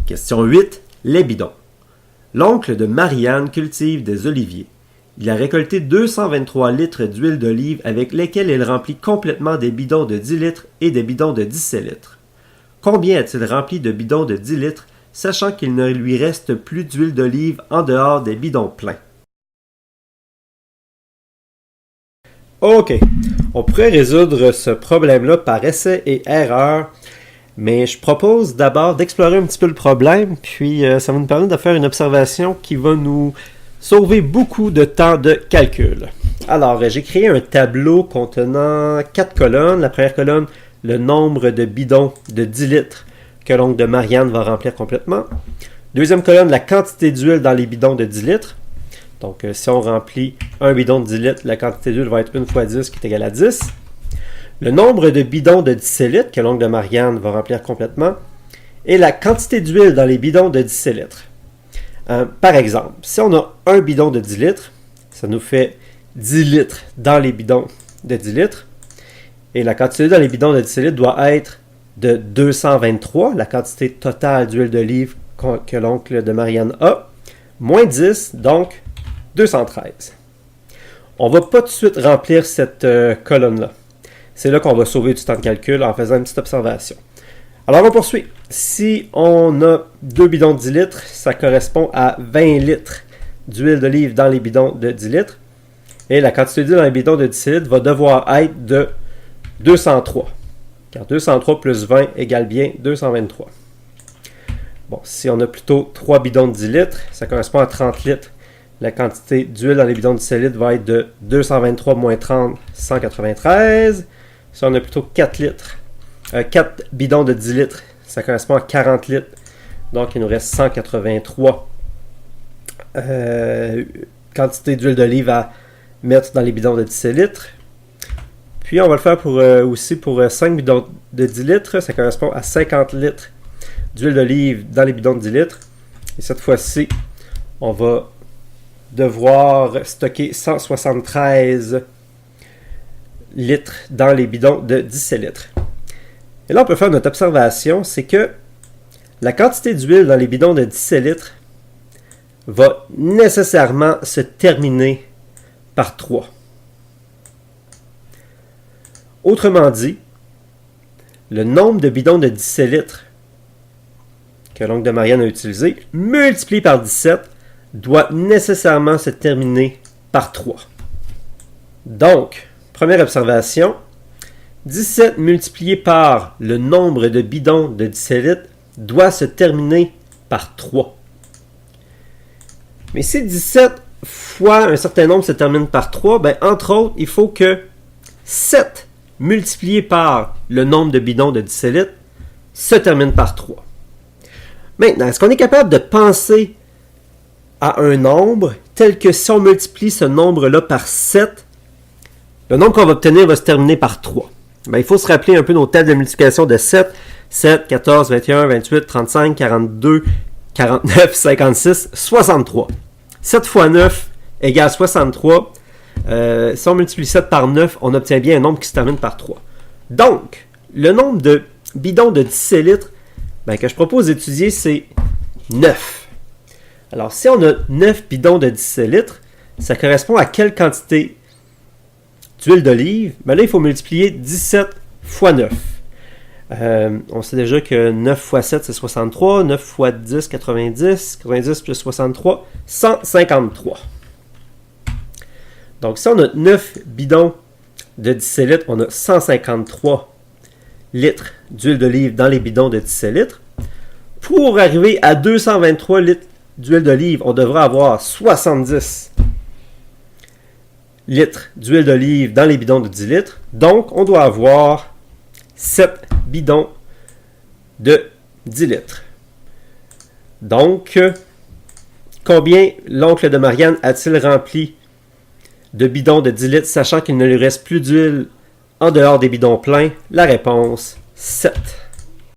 Question 8. Les bidons. L'oncle de Marianne cultive des oliviers. Il a récolté 223 litres d'huile d'olive avec lesquels il remplit complètement des bidons de 10 litres et des bidons de 17 litres. Combien a-t-il rempli de bidons de 10 litres, sachant qu'il ne lui reste plus d'huile d'olive en dehors des bidons pleins? Ok, on pourrait résoudre ce problème-là par essai et erreur, mais je propose d'abord d'explorer un petit peu le problème, puis ça va nous permettre de faire une observation qui va nous sauver beaucoup de temps de calcul. Alors, j'ai créé un tableau contenant 4 colonnes. La première colonne, le nombre de bidons de 10 litres que l'oncle de Marianne va remplir complètement. Deuxième colonne, la quantité d'huile dans les bidons de 10 litres. Donc, si on remplit un bidon de 10 litres, la quantité d'huile va être 1 fois 10 qui est égale à 10. Le nombre de bidons de 17 litres que l'oncle de Marianne va remplir complètement. Et la quantité d'huile dans les bidons de 17 litres. Par exemple, si on a un bidon de 10 litres, ça nous fait 10 litres dans les bidons de 10 litres. Et la quantité dans les bidons de 10 litres doit être de 223, la quantité totale d'huile d'olive que l'oncle de Marianne a, moins 10, donc 213. On ne va pas tout de suite remplir cette colonne-là. C'est là qu'on va sauver du temps de calcul en faisant une petite observation. Alors, on poursuit. Si on a 2 bidons de 10 litres, ça correspond à 20 litres d'huile d'olive dans les bidons de 10 litres. Et la quantité d'huile dans les bidons de 10 litres va devoir être de 203. Car 203 plus 20 égale bien 223. Bon, si on a plutôt 3 bidons de 10 litres, ça correspond à 30 litres. La quantité d'huile dans les bidons de 10 litres va être de 223 moins 30, 193. Si on a plutôt 4 bidons de 10 litres, ça correspond à 40 litres. Donc, il nous reste 183 quantité d'huile d'olive à mettre dans les bidons de 17 litres. Puis, on va le faire aussi pour 5 bidons de 10 litres. Ça correspond à 50 litres d'huile d'olive dans les bidons de 10 litres. Et cette fois-ci, on va devoir stocker 173 litres dans les bidons de 17 litres. Et là, on peut faire notre observation, c'est que la quantité d'huile dans les bidons de 17 litres va nécessairement se terminer par 3. Autrement dit, le nombre de bidons de 17 litres que l'oncle de Marianne a utilisé, multiplié par 17, doit nécessairement se terminer par 3. Donc, première observation, 17 multiplié par le nombre de bidons de 17 litres doit se terminer par 3. Mais si 17 fois un certain nombre se termine par 3, ben, entre autres, il faut que 7 multiplié par le nombre de bidons de 17 litres se termine par 3. Maintenant, est-ce qu'on est capable de penser à un nombre tel que si on multiplie ce nombre-là par 7, le nombre qu'on va obtenir va se terminer par 3. Ben, il faut se rappeler un peu nos tables de multiplication de 7. 7, 14, 21, 28, 35, 42, 49, 56, 63. 7 fois 9 égale 63. Si on multiplie 7 par 9, on obtient bien un nombre qui se termine par 3. Donc, le nombre de bidons de 17 litres que je propose d'étudier, c'est 9. Alors, si on a 9 bidons de 17 litres, ça correspond à quelle quantité d'huile d'olive? Ben là, il faut multiplier 17 fois 9. On sait déjà que 9 fois 7, c'est 63. 9 fois 10, 90. 90 plus 63, 153. Donc, si on a 9 bidons de 17 litres, on a 153 litres d'huile d'olive dans les bidons de 17 litres. Pour arriver à 223 litres d'huile d'olive, on devra avoir 70 litres d'huile d'olive dans les bidons de 10 litres. Donc, on doit avoir 7 bidons de 10 litres. Donc, combien l'oncle de Marianne a-t-il rempli de bidons de 10 litres, sachant qu'il ne lui reste plus d'huile en dehors des bidons pleins? La réponse, 7.